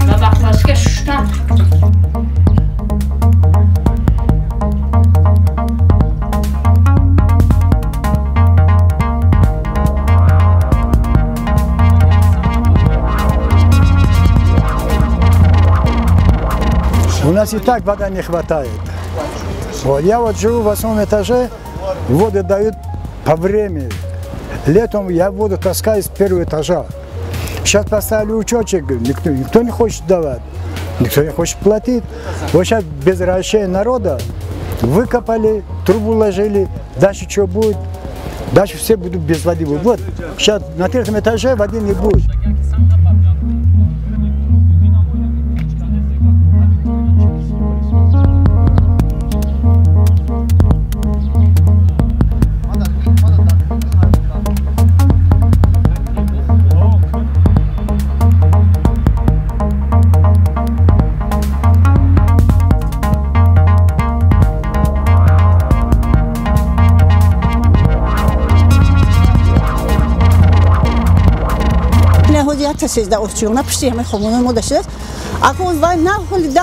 و وقتاش که شتم У нас и так вода не хватает. Вот, я вот живу в 8 этаже, воду дают по времени. Летом я воду таскаю с 1 этажа. Сейчас поставили учетчик, никто не хочет давать, никто не хочет платить. Вот сейчас без расчета народа выкопали, трубу ложили, дальше что будет? Дальше все будут без воды. Вот сейчас на 3 этаже воды не будет. سیزده اوستیونا پشتی همه خمونه ما داشته است. اکنون وای نه حالی 10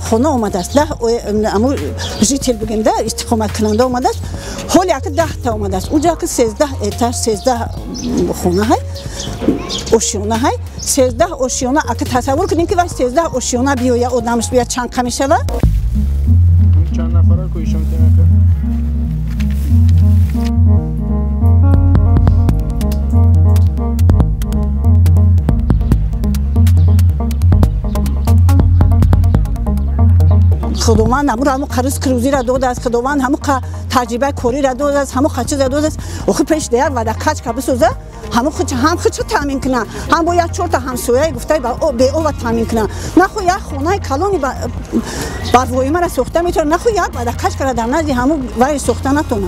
خونه آمده است. 10 امو جیتیل بگنده استقامت کننده آمده است. حالی اگه 10 تا آمده است. اونجا که 13 اتاق 13 خونه های اوستیونا های 13 اوستیونا اگه تصور کنیم که وای 13 اوستیونا بیاید آدمش بیاد چند کمی شود. چند نفره کویشون تیمه خداوند همون قرض کروزی را داده است، خداوند همون تجربه کاری را داده است، همون چیز را داده است. آخه پیش دیار و دکاچ که بسوزه همون خود تامین کنه، هم باید 4 تا همسایه گفته به او تامین کنه. نخو یک خونه کلونی بر وای ما را ساخته میتونه، نخو یک و دکاچ که در نزدیک همون وای ساخته نتونه.